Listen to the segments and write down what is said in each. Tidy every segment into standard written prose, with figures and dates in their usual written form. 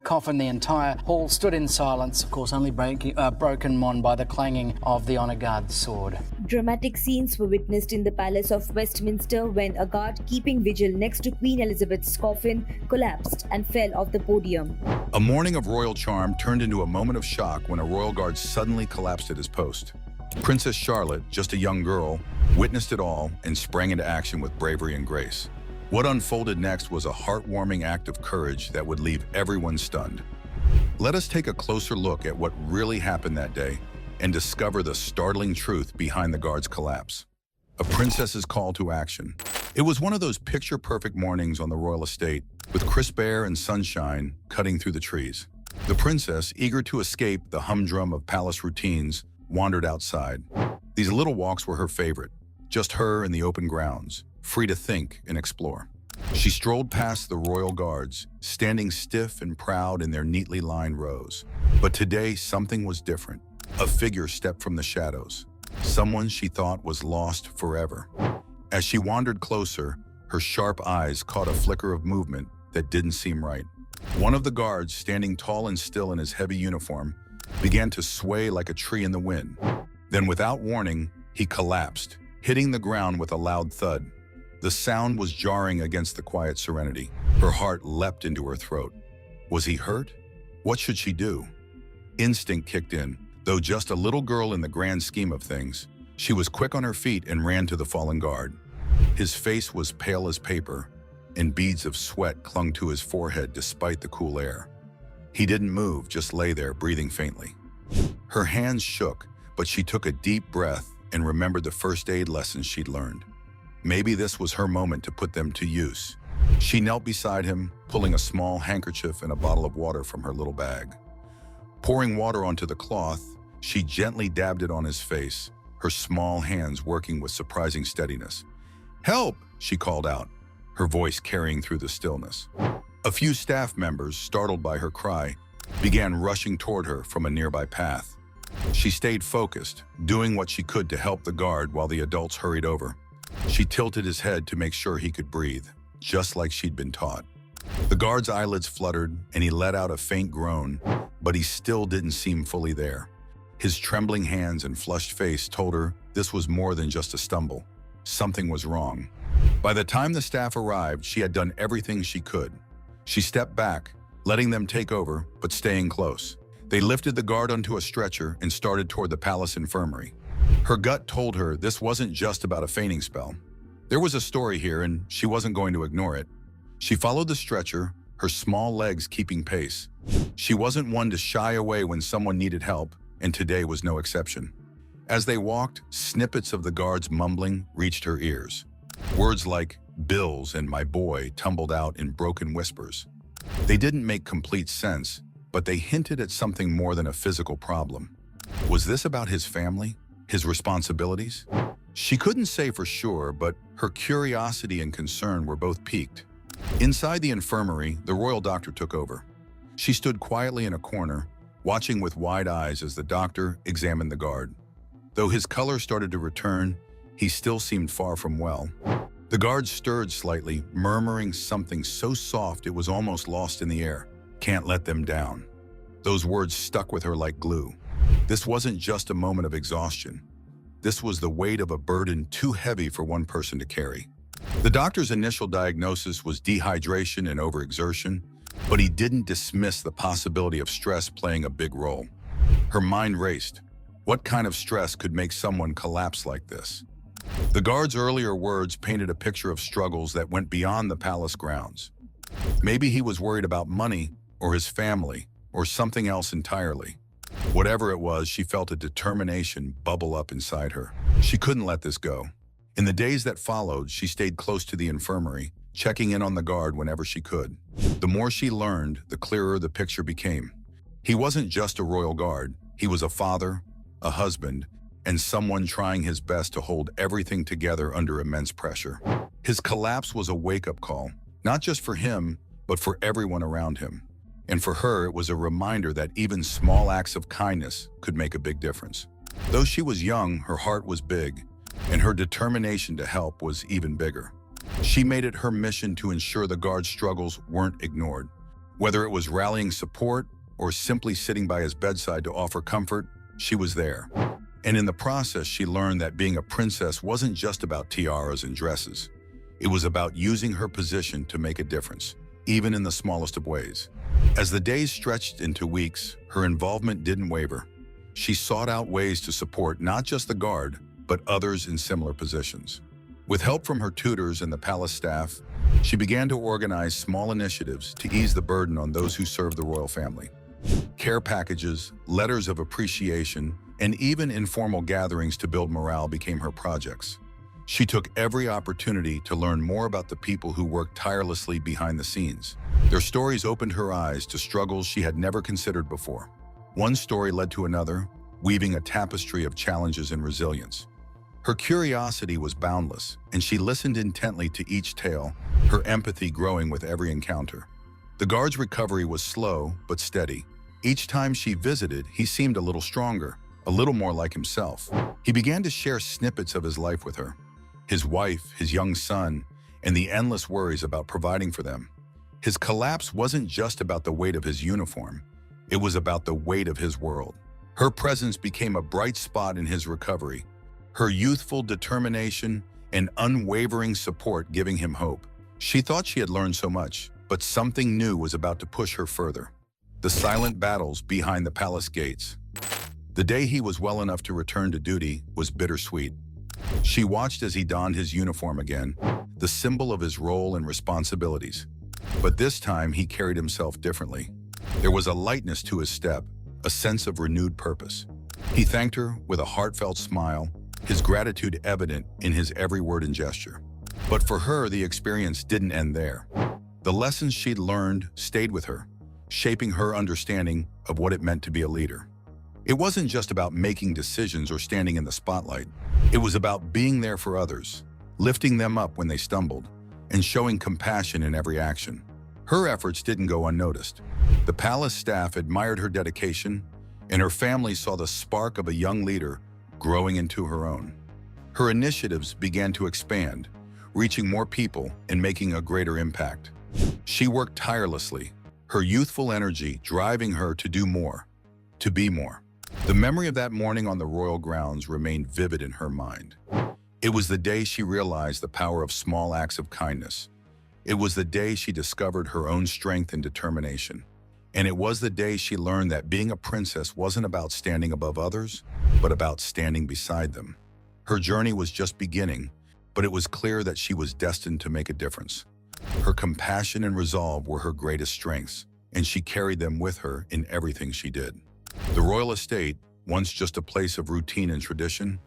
coffin, the entire hall stood in silence, of course only broken on by the clanging of the honour guard's sword. Dramatic scenes were witnessed in the Palace of Westminster when a guard keeping vigil next to Queen Elizabeth's coffin collapsed and fell off the podium. A morning of royal charm turned into a moment of shock when a royal guard suddenly collapsed at his post. Princess Charlotte, just a young girl, witnessed it all and sprang into action with bravery and grace. What unfolded next was a heartwarming act of courage that would leave everyone stunned. Let us take a closer look at what really happened that day and discover the startling truth behind the guard's collapse. A princess's call to action. It was one of those picture-perfect mornings on the royal estate, with crisp air and sunshine cutting through the trees. The princess, eager to escape the humdrum of palace routines, wandered outside. These little walks were her favorite, just her in the open grounds, free to think and explore. She strolled past the royal guards, standing stiff and proud in their neatly lined rows. But today, something was different. A figure stepped from the shadows, someone she thought was lost forever. As she wandered closer, her sharp eyes caught a flicker of movement that didn't seem right. One of the guards, standing tall and still in his heavy uniform, began to sway like a tree in the wind. Then, without warning, he collapsed, hitting the ground with a loud thud. The sound was jarring against the quiet serenity. Her heart leapt into her throat. Was he hurt? What should she do? Instinct kicked in. Though just a little girl in the grand scheme of things, she was quick on her feet and ran to the fallen guard. His face was pale as paper, and beads of sweat clung to his forehead despite the cool air. He didn't move, just lay there, breathing faintly. Her hands shook, but she took a deep breath and remembered the first aid lessons she'd learned. Maybe this was her moment to put them to use. She knelt beside him, pulling a small handkerchief and a bottle of water from her little bag. Pouring water onto the cloth, she gently dabbed it on his face, her small hands working with surprising steadiness. "Help!" she called out, her voice carrying through the stillness. A few staff members, startled by her cry, began rushing toward her from a nearby path. She stayed focused, doing what she could to help the guard while the adults hurried over. She tilted his head to make sure he could breathe, just like she'd been taught. The guard's eyelids fluttered, and he let out a faint groan, but he still didn't seem fully there. His trembling hands and flushed face told her this was more than just a stumble. Something was wrong. By the time the staff arrived, she had done everything she could. She stepped back, letting them take over, but staying close. They lifted the guard onto a stretcher and started toward the palace infirmary. Her gut told her this wasn't just about a fainting spell. There was a story here, and she wasn't going to ignore it. She followed the stretcher, her small legs keeping pace. She wasn't one to shy away when someone needed help, and today was no exception. As they walked, snippets of the guard's mumbling reached her ears. Words like "bills" and "my boy" tumbled out in broken whispers. They didn't make complete sense, but they hinted at something more than a physical problem. Was this about his family? His responsibilities? She couldn't say for sure, but her curiosity and concern were both piqued. Inside the infirmary, the royal doctor took over. She stood quietly in a corner, watching with wide eyes as the doctor examined the guard. Though his color started to return, he still seemed far from well. The guard stirred slightly, murmuring something so soft it was almost lost in the air. "Can't let them down." Those words stuck with her like glue. This wasn't just a moment of exhaustion. This was the weight of a burden too heavy for one person to carry. The doctor's initial diagnosis was dehydration and overexertion, but he didn't dismiss the possibility of stress playing a big role. Her mind raced. What kind of stress could make someone collapse like this? The guard's earlier words painted a picture of struggles that went beyond the palace grounds. Maybe he was worried about money, or his family, or something else entirely. Whatever it was, she felt a determination bubble up inside her. She couldn't let this go. In the days that followed, she stayed close to the infirmary, checking in on the guard whenever she could. The more she learned, the clearer the picture became. He wasn't just a royal guard. He was a father, a husband, and someone trying his best to hold everything together under immense pressure. His collapse was a wake-up call, not just for him, but for everyone around him. And for her, it was a reminder that even small acts of kindness could make a big difference. Though she was young, her heart was big, and her determination to help was even bigger. She made it her mission to ensure the guard's struggles weren't ignored. Whether it was rallying support or simply sitting by his bedside to offer comfort, she was there. And in the process, she learned that being a princess wasn't just about tiaras and dresses. It was about using her position to make a difference, even in the smallest of ways. As the days stretched into weeks, her involvement didn't waver. She sought out ways to support not just the guard, but others in similar positions. With help from her tutors and the palace staff, she began to organize small initiatives to ease the burden on those who served the royal family. Care packages, letters of appreciation, and even informal gatherings to build morale became her projects. She took every opportunity to learn more about the people who worked tirelessly behind the scenes. Their stories opened her eyes to struggles she had never considered before. One story led to another, weaving a tapestry of challenges and resilience. Her curiosity was boundless, and she listened intently to each tale, her empathy growing with every encounter. The guard's recovery was slow but steady. Each time she visited, he seemed a little stronger, a little more like himself. He began to share snippets of his life with her, his wife, his young son, and the endless worries about providing for them. His collapse wasn't just about the weight of his uniform, it was about the weight of his world. Her presence became a bright spot in his recovery, her youthful determination and unwavering support giving him hope. She thought she had learned so much, but something new was about to push her further. The silent battles behind the palace gates. The day he was well enough to return to duty was bittersweet. She watched as he donned his uniform again, the symbol of his role and responsibilities. But this time he carried himself differently. There was a lightness to his step, a sense of renewed purpose. He thanked her with a heartfelt smile, his gratitude evident in his every word and gesture. But for her, the experience didn't end there. The lessons she'd learned stayed with her, shaping her understanding of what it meant to be a leader. It wasn't just about making decisions or standing in the spotlight. It was about being there for others, lifting them up when they stumbled, and showing compassion in every action. Her efforts didn't go unnoticed. The palace staff admired her dedication, and her family saw the spark of a young leader growing into her own. Her initiatives began to expand, reaching more people and making a greater impact. She worked tirelessly, her youthful energy driving her to do more, to be more. The memory of that morning on the royal grounds remained vivid in her mind. It was the day she realized the power of small acts of kindness. It was the day she discovered her own strength and determination. And it was the day she learned that being a princess wasn't about standing above others, but about standing beside them. Her journey was just beginning, but it was clear that she was destined to make a difference. Her compassion and resolve were her greatest strengths, and she carried them with her in everything she did. The royal estate, once just a place of routine and tradition,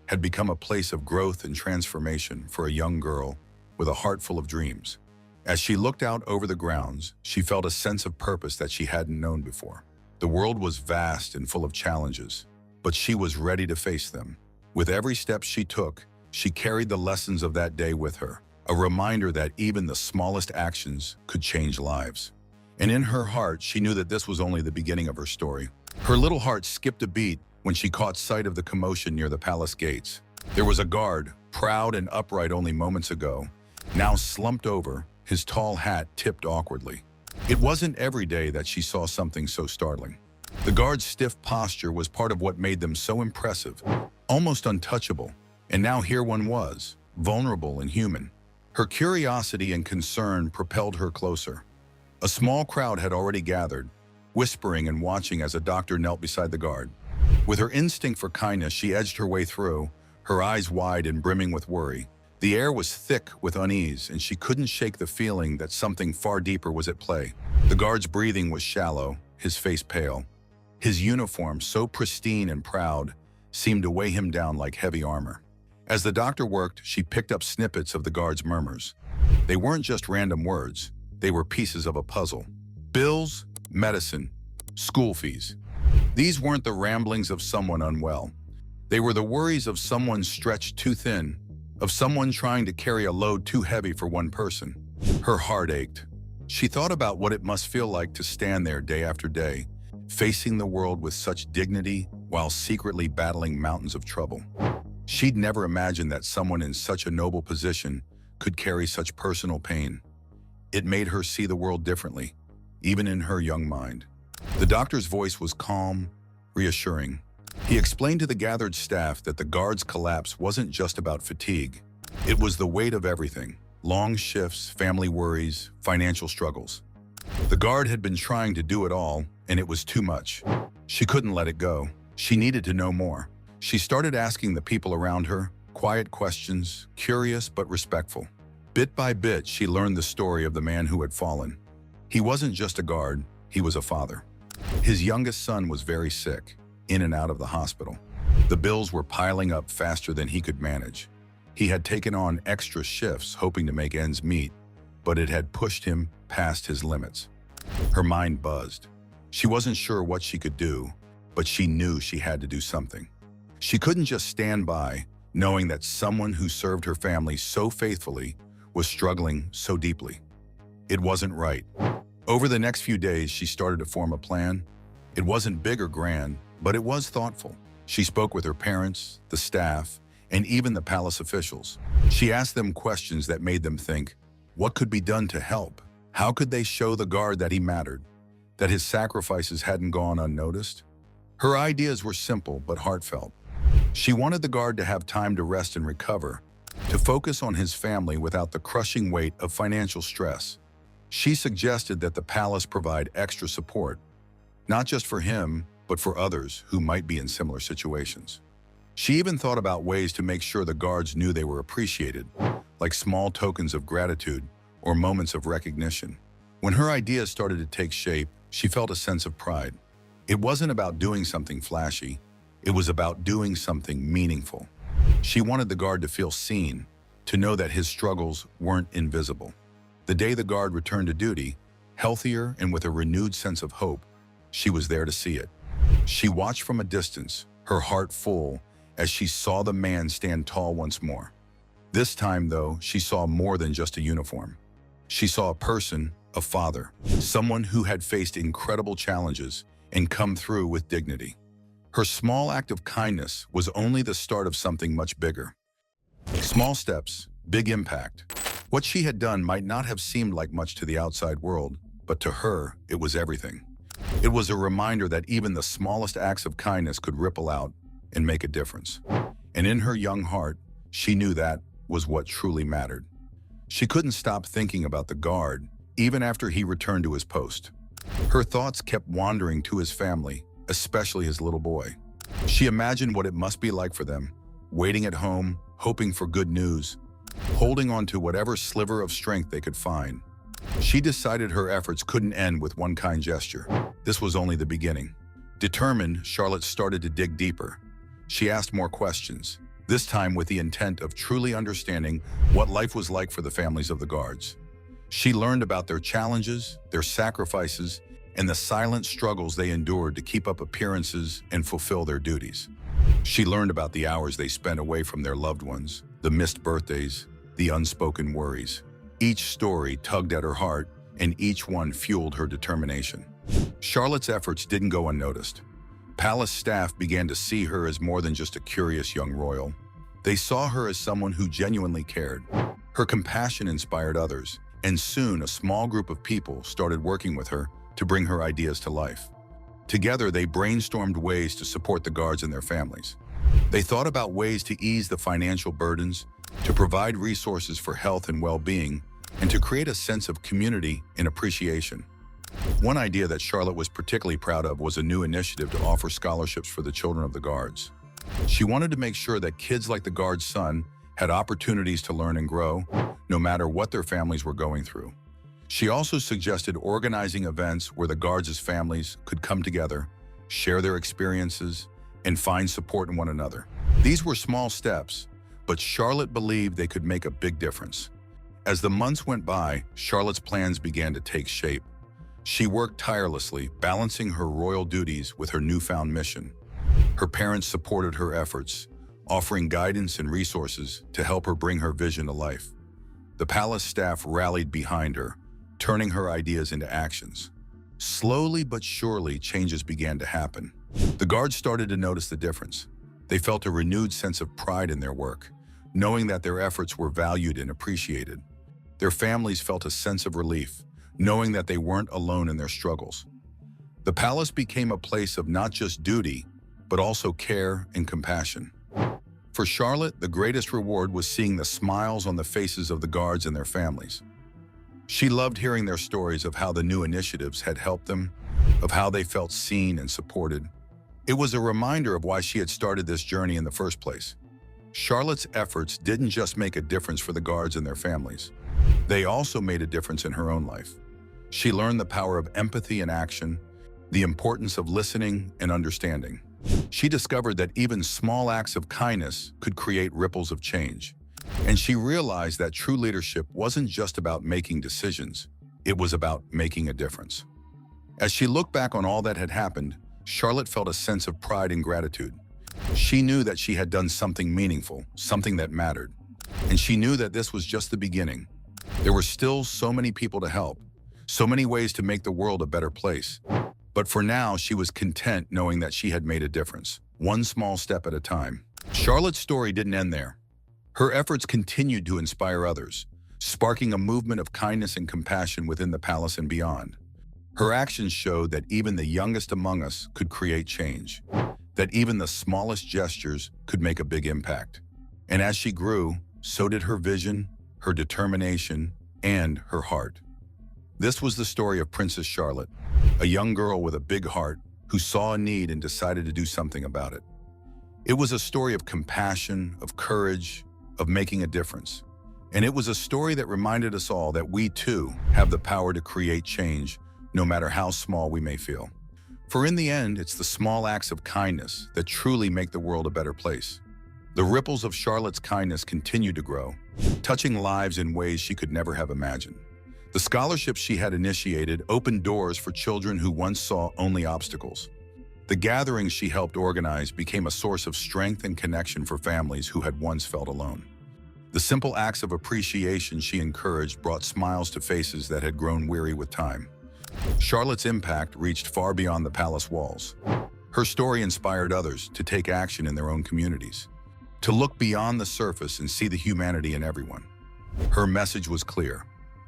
had become a place of growth and transformation for a young girl with a heart full of dreams. As she looked out over the grounds, she felt a sense of purpose that she hadn't known before. The world was vast and full of challenges, but she was ready to face them. With every step she took, she carried the lessons of that day with her, a reminder that even the smallest actions could change lives. And in her heart, she knew that this was only the beginning of her story. Her little heart skipped a beat when she caught sight of the commotion near the palace gates. There was a guard, proud and upright only moments ago, now slumped over, his tall hat tipped awkwardly. It wasn't every day that she saw something so startling. The guard's stiff posture was part of what made them so impressive, almost untouchable. And now here one was, vulnerable and human. Her curiosity and concern propelled her closer. A small crowd had already gathered, whispering and watching as a doctor knelt beside the guard. With her instinct for kindness, she edged her way through, her eyes wide and brimming with worry. The air was thick with unease, and she couldn't shake the feeling that something far deeper was at play. The guard's breathing was shallow, his face pale. His uniform, so pristine and proud, seemed to weigh him down like heavy armor. As the doctor worked, she picked up snippets of the guard's murmurs. They weren't just random words, they were pieces of a puzzle. Bills, medicine, school fees. These weren't the ramblings of someone unwell. They were the worries of someone stretched too thin, of someone trying to carry a load too heavy for one person. Her heart ached. She thought about what it must feel like to stand there day after day, facing the world with such dignity while secretly battling mountains of trouble. She'd never imagined that someone in such a noble position could carry such personal pain. It made her see the world differently, even in her young mind. The doctor's voice was calm, reassuring. He explained to the gathered staff that the guards' collapse wasn't just about fatigue. It was the weight of everything: long shifts, family worries, financial struggles. The guard had been trying to do it all, and it was too much. She couldn't let it go. She needed to know more. She started asking the people around her quiet questions, curious but respectful. Bit by bit, she learned the story of the man who had fallen. He wasn't just a guard, he was a father. His youngest son was very sick, in and out of the hospital. The bills were piling up faster than he could manage. He had taken on extra shifts hoping to make ends meet, but it had pushed him past his limits. Her mind buzzed. She wasn't sure what she could do, but she knew she had to do something. She couldn't just stand by, knowing that someone who served her family so faithfully was struggling so deeply. It wasn't right. Over the next few days, she started to form a plan. It wasn't big or grand, but it was thoughtful. She spoke with her parents, the staff, and even the palace officials. She asked them questions that made them think, what could be done to help? How could they show the guard that he mattered, that his sacrifices hadn't gone unnoticed? Her ideas were simple but heartfelt. She wanted the guard to have time to rest and recover, to focus on his family without the crushing weight of financial stress. She suggested that the palace provide extra support, not just for him, but for others who might be in similar situations. She even thought about ways to make sure the guards knew they were appreciated, like small tokens of gratitude or moments of recognition. When her ideas started to take shape, she felt a sense of pride. It wasn't about doing something flashy, it was about doing something meaningful. She wanted the guard to feel seen, to know that his struggles weren't invisible. The day the guard returned to duty, healthier and with a renewed sense of hope, she was there to see it. She watched from a distance, her heart full, as she saw the man stand tall once more. This time, though, she saw more than just a uniform. She saw a person, a father, someone who had faced incredible challenges and come through with dignity. Her small act of kindness was only the start of something much bigger. Small steps, big impact. What she had done might not have seemed like much to the outside world, but to her, it was everything. It was a reminder that even the smallest acts of kindness could ripple out and make a difference. And in her young heart, she knew that was what truly mattered. She couldn't stop thinking about the guard, even after he returned to his post. Her thoughts kept wandering to his family, especially his little boy. She imagined what it must be like for them, waiting at home, hoping for good news, holding on to whatever sliver of strength they could find. She decided her efforts couldn't end with one kind gesture. This was only the beginning. Determined, Charlotte started to dig deeper. She asked more questions, this time with the intent of truly understanding what life was like for the families of the guards. She learned about their challenges, their sacrifices, and the silent struggles they endured to keep up appearances and fulfill their duties. She learned about the hours they spent away from their loved ones, the missed birthdays, the unspoken worries. Each story tugged at her heart, and each one fueled her determination. Charlotte's efforts didn't go unnoticed. Palace staff began to see her as more than just a curious young royal. They saw her as someone who genuinely cared. Her compassion inspired others, and soon a small group of people started working with her to bring her ideas to life. Together, they brainstormed ways to support the guards and their families. They thought about ways to ease the financial burdens, to provide resources for health and well-being, and to create a sense of community and appreciation. One idea that Charlotte was particularly proud of was a new initiative to offer scholarships for the children of the guards. She wanted to make sure that kids like the guard's son had opportunities to learn and grow, no matter what their families were going through. She also suggested organizing events where the guards' families could come together, share their experiences, and find support in one another. These were small steps, but Charlotte believed they could make a big difference. As the months went by, Charlotte's plans began to take shape. She worked tirelessly, balancing her royal duties with her newfound mission. Her parents supported her efforts, offering guidance and resources to help her bring her vision to life. The palace staff rallied behind her, turning her ideas into actions. Slowly but surely, changes began to happen. The guards started to notice the difference. They felt a renewed sense of pride in their work, knowing that their efforts were valued and appreciated. Their families felt a sense of relief, knowing that they weren't alone in their struggles. The palace became a place of not just duty, but also care and compassion. For Charlotte, the greatest reward was seeing the smiles on the faces of the guards and their families. She loved hearing their stories of how the new initiatives had helped them, of how they felt seen and supported. It was a reminder of why she had started this journey in the first place. Charlotte's efforts didn't just make a difference for the guards and their families. They also made a difference in her own life. She learned the power of empathy and action, the importance of listening and understanding. She discovered that even small acts of kindness could create ripples of change. And she realized that true leadership wasn't just about making decisions, it was about making a difference. As she looked back on all that had happened, Charlotte felt a sense of pride and gratitude. She knew that she had done something meaningful, something that mattered. And she knew that this was just the beginning. There were still so many people to help, so many ways to make the world a better place. But for now, she was content knowing that she had made a difference, one small step at a time. Charlotte's story didn't end there. Her efforts continued to inspire others, sparking a movement of kindness and compassion within the palace and beyond. Her actions showed that even the youngest among us could create change, that even the smallest gestures could make a big impact. And as she grew, so did her vision, her determination, and her heart. This was the story of Princess Charlotte, a young girl with a big heart who saw a need and decided to do something about it. It was a story of compassion, of courage, of making a difference. And it was a story that reminded us all that we too have the power to create change, no matter how small we may feel. For in the end, it's the small acts of kindness that truly make the world a better place. The ripples of Charlotte's kindness continue to grow, touching lives in ways she could never have imagined. The scholarships she had initiated opened doors for children who once saw only obstacles. The gatherings she helped organize became a source of strength and connection for families who had once felt alone. The simple acts of appreciation she encouraged brought smiles to faces that had grown weary with time. Charlotte's impact reached far beyond the palace walls. Her story inspired others to take action in their own communities, to look beyond the surface and see the humanity in everyone. Her message was clear.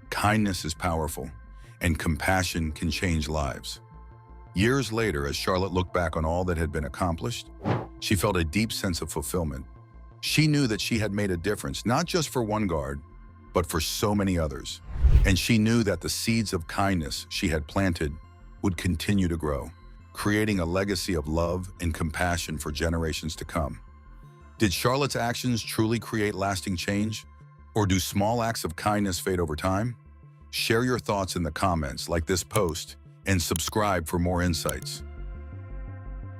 Kindness is powerful, and compassion can change lives. Years later, as Charlotte looked back on all that had been accomplished, she felt a deep sense of fulfillment. She knew that she had made a difference, not just for one guard, but for so many others. And she knew that the seeds of kindness she had planted would continue to grow, creating a legacy of love and compassion for generations to come. Did Charlotte's actions truly create lasting change? Or do small acts of kindness fade over time? Share your thoughts in the comments, like this post, and subscribe for more insights.